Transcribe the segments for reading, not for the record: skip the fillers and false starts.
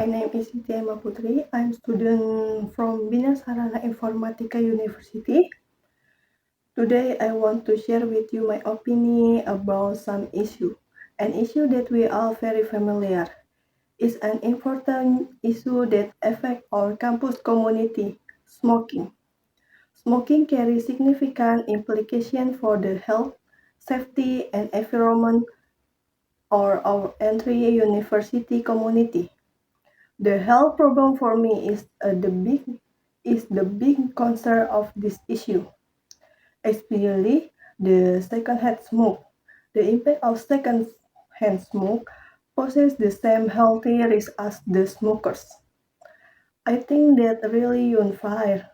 name is Siti Emma Putri. I'm student from Bina Sarana Informatika University. Today I want to share with you my opinion about some issue. An issue that we are very familiar is an important issue that affects our campus community, smoking. Smoking carries significant implications for the health, safety, and environment of our entire university community. The health problem for me is the big concern of this issue, especially the secondhand smoke. The impact of secondhand smoke poses the same healthy risk as the smokers. I think that really unfair,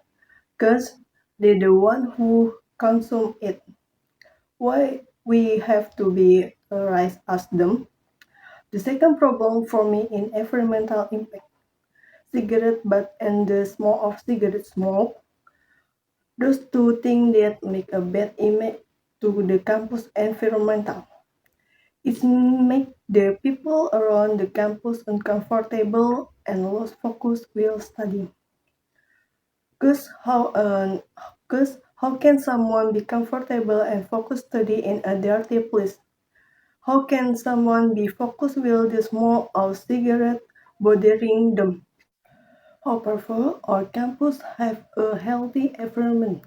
cause they're the one who consume it. Why we have to be right as them? The second problem for me in environmental impact. Cigarette butt and the smoke of cigarette smoke, those two things that make a bad image to the campus environmental. It make the people around the campus uncomfortable and lose focus while studying. Cause can someone be comfortable and focus study in a dirty place? How can someone be focused while the smoke of cigarette bothering them? However, our campus have a healthy environment.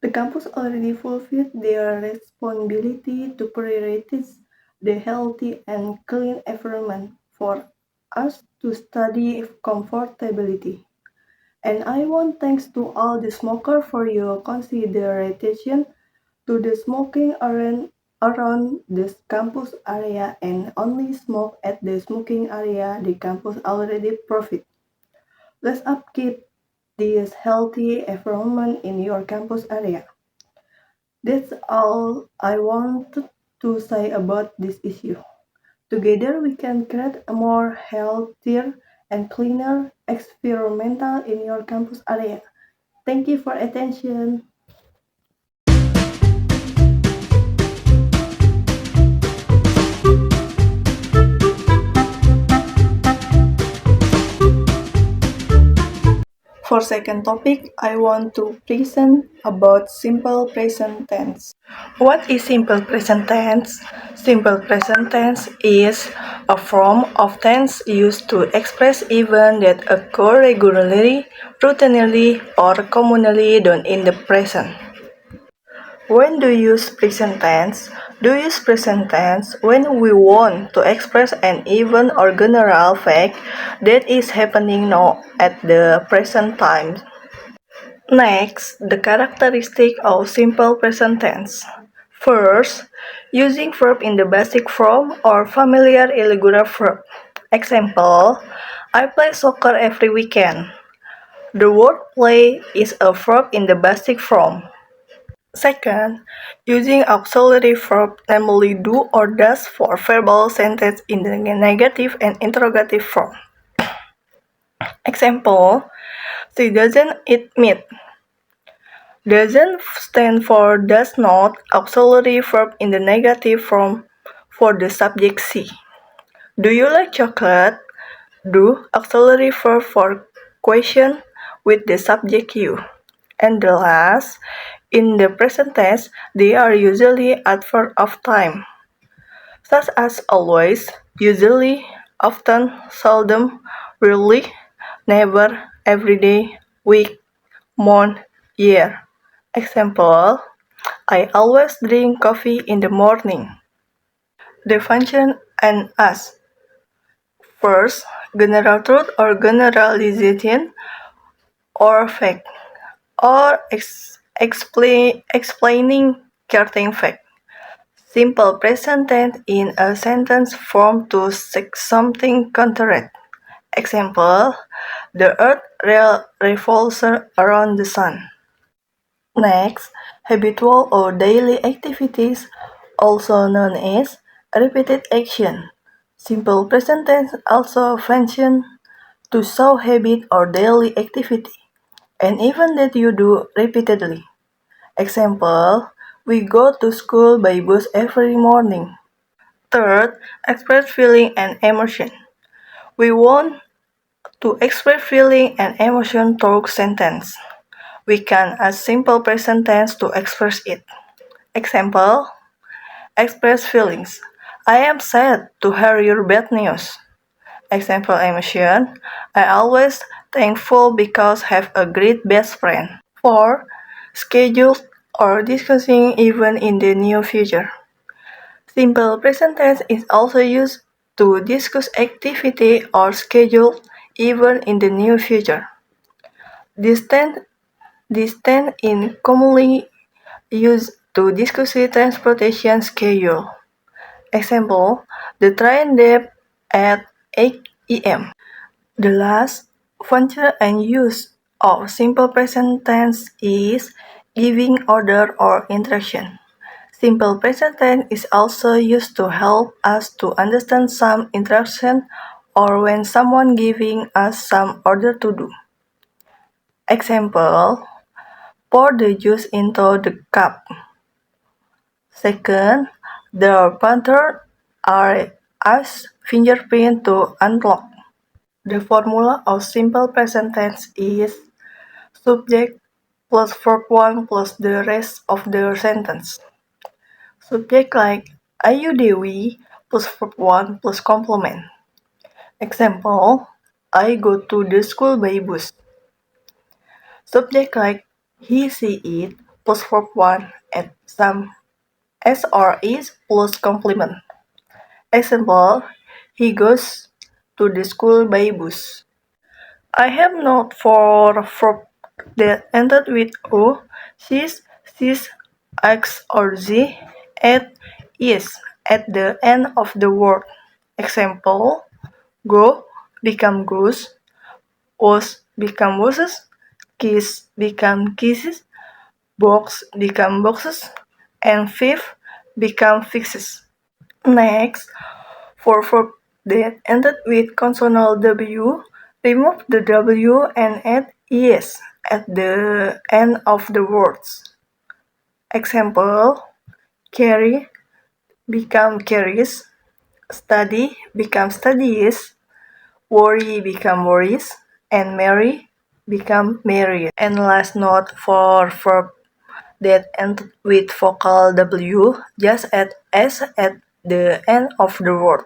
The campus already fulfilled their responsibility to prioritize the healthy and clean environment for us to study comfortability. And I want thanks to all the smokers for your consideration to the smoking around this campus area and only smoke at the smoking area the campus already profit. Let's upkeep this healthy environment in your campus area. That's all I wanted to say about this issue. Together we can create a more healthier and cleaner environment in your campus area. Thank you for attention. For second topic, I want to present about simple present tense. What is simple present tense? Simple present tense is a form of tense used to express events that occur regularly, routinely, or commonly done in the present. When do you use present tense? Do you use present tense when we want to express an event or general fact that is happening now at the present time. Next, the characteristic of simple present tense. First, using verb in the basic form or familiar irregular verb. Example, I play soccer every weekend. The word play is a verb in the basic form. Second, using auxiliary verb namely do or does for verbal sentence in the negative and interrogative form. Example, she doesn't eat meat. Doesn't stand for does not, auxiliary verb in the negative form for the subject she. Do you like chocolate? Do, auxiliary verb for question with the subject you. And the last, in the present tense, they are usually adverb of time, such as always, usually, often, seldom, rarely, never, every day, week, month, year. Example, I always drink coffee in the morning. The function and as. First, general truth or generalization or fact, or explaining certain fact. Simple present tense in a sentence form to say something concrete. Example, the earth revolves around the sun. Next, habitual or daily activities, also known as repeated action. Simple present tense also function to show habit or daily activity, and even that you do repeatedly. Example, we go to school by bus every morning. Third, express feeling and emotion. We want to express feeling and emotion through sentence. We can add simple present tense to express it. Example, express feelings. I am sad to hear your bad news. Example emotion, I always thankful because have a great best friend. 4. Schedule or discussing event in the near future. Simple present tense is also used to discuss activity or schedule event in the near future. This tense is commonly used to discuss the transportation schedule. Example, the train left at 8 a.m. The last function and use of simple present tense is giving order or instruction. Simple present tense is also used to help us to understand some instruction or when someone giving us some order to do. Example, pour the juice into the cup. Second, the printer asks fingerprint to unlock. The formula of simple present tense is subject plus verb 1 plus the rest of the sentence. Subject like Ayu Dewi plus verb 1 plus complement. Example, I go to the school by bus. Subject like he, she, it plus verb 1 and some S or is plus complement. Example, he goes to the school by bus. I have note for verb that ended with O, she's, X or Z, at is at the end of the word. Example, go become goes, was become woses, kiss become kisses, box become boxes, and fifth become fixes. Next, for verb that ended with consonant W, remove the W and add es at the end of the words. Example, carry become carries, study become studies, worry become worries, and marry become married. And last note for verb that end with vocal W, just add S at the end of the word.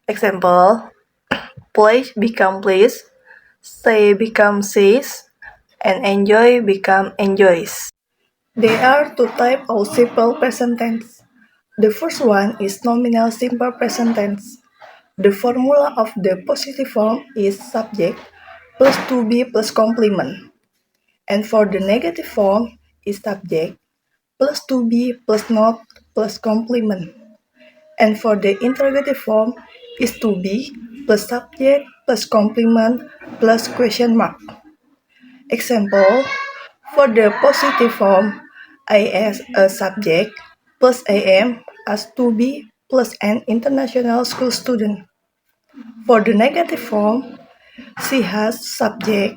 Example, play become plays, say become says, and enjoy become enjoys. There are two types of simple present tense. The first one is nominal simple present tense. The formula of the positive form is subject plus to be plus complement. And for the negative form is subject plus to be plus not plus complement. And for the interrogative form is to be plus subject plus complement plus question mark. Example, for the positive form, I as a subject plus am as to be plus an international school student. For the negative form, she has subject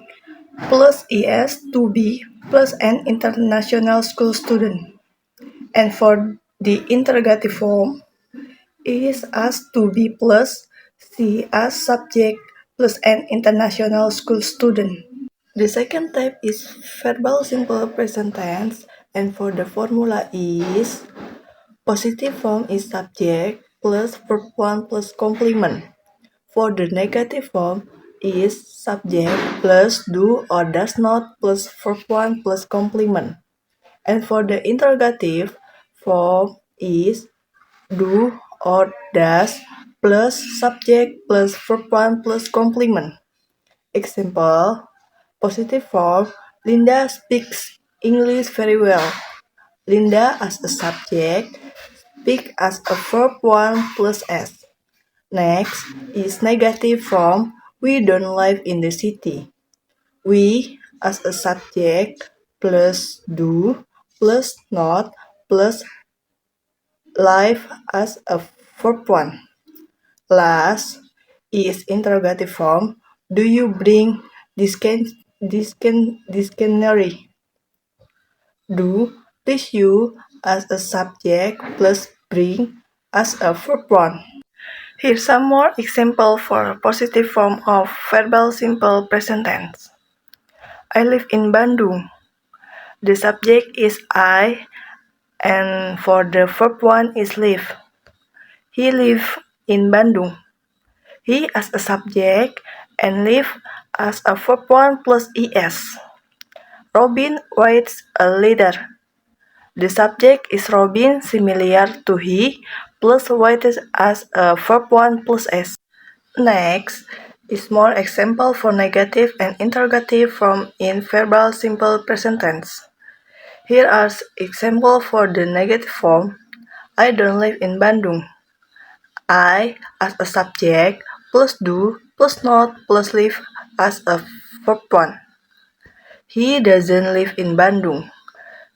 plus es to be plus an international school student. And for the interrogative form, is as to be plus she as subject plus an international school student. The second type is verbal simple present tense, and for the formula is positive form is subject plus verb 1 plus complement. For the negative form is subject plus do or does not plus verb 1 plus complement. And for the interrogative form is do or does plus subject plus verb 1 plus complement. Example, positive form, Linda speaks English very well. Linda as a subject, speak as a verb 1 plus S. Next is negative form, we don't live in the city. We as a subject plus do plus not plus live as a verb 1. Last is interrogative form. Do you bring dictionary? Do plus you as a subject plus bring as a verb 1. Here's some more example for positive form of verbal simple present tense. I live in Bandung. The subject is I, and for the verb one is live. He live in Bandung. He as a subject and live as a verb one plus es. Robin waits a leader. The subject is Robin similar to he plus waits as a verb one plus s. Next is more example for negative and interrogative form in verbal simple present tense. Here are examples for the negative form. I don't live in Bandung. I as a subject plus do plus not plus live as a verb one. He doesn't live in Bandung.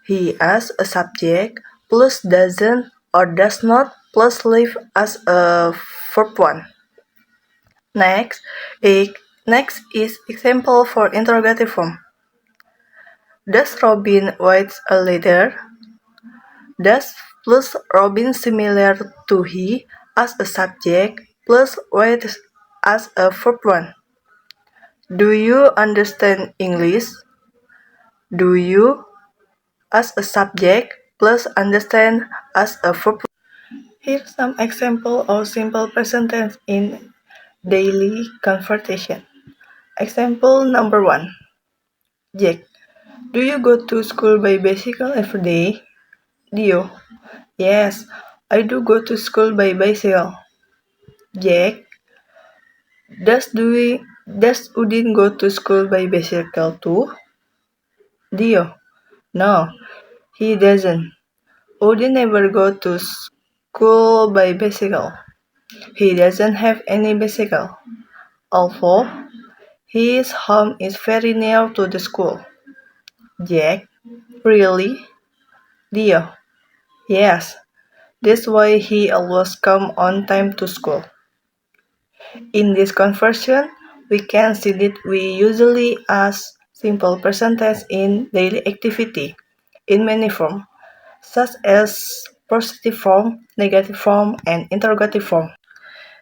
He as a subject plus doesn't or does not plus live as a verb one. Next is example for interrogative form. Does Robin wait a leader? Does plus Robin similar to he as a subject plus wait as a verb one. Do you understand English? Do you as a subject plus understand as a verb. Here's some example of simple present tense in daily conversation. Example number 1. Jack, do you go to school by bicycle every day? Dio, yes, I do go to school by bicycle. Jack, does Udin go to school by bicycle too? Dio, no, he doesn't. Udin never go to school by bicycle. He doesn't have any bicycle. Although his home is very near to the school. Jack, really? Dio, yes. That's why he always come on time to school. In this conversion, we can see that we usually ask simple present tense in daily activity in many forms, such as positive form, negative form, and interrogative form.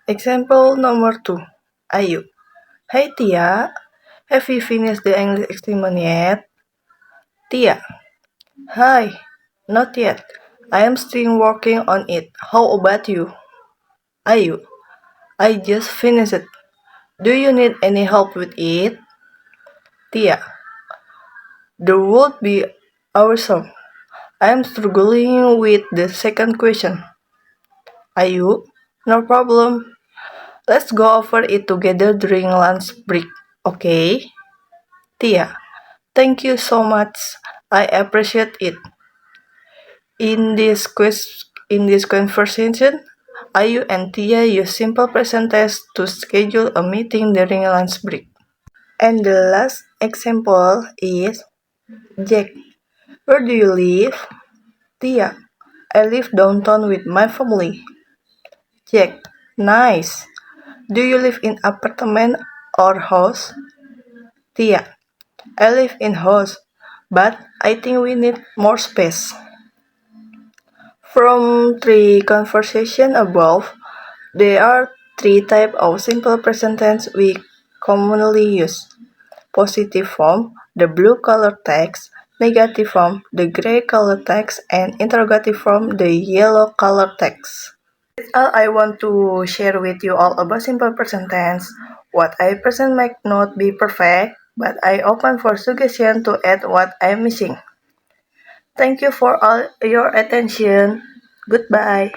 Example number 2. Ayu. Hey Tia, have you finished the English experiment yet? Tia. Hi, not yet. I am still working on it. How about you? Ayu. I just finished it. Do you need any help with it? Tia. That would be awesome. I am struggling with the second question. Ayu. No problem. Let's go over it together during lunch break, okay? Tia. Thank you so much. I appreciate it. In this conversation, Ayu and Tia use simple present tense to schedule a meeting during lunch break. And the last example is Jack. Where do you live? Tia. I live downtown with my family. Jack. Nice. Do you live in apartment or house? Tia. I live in house, but I think we need more space. From three conversations above, there are three types of simple present tense we commonly use. Positive form, the blue color text, negative form, the gray color text, and interrogative form, the yellow color text. That's all I want to share with you all about simple present tense. What I present might not be perfect, but I open for suggestion to add what I'm missing. Thank you for all your attention. Goodbye.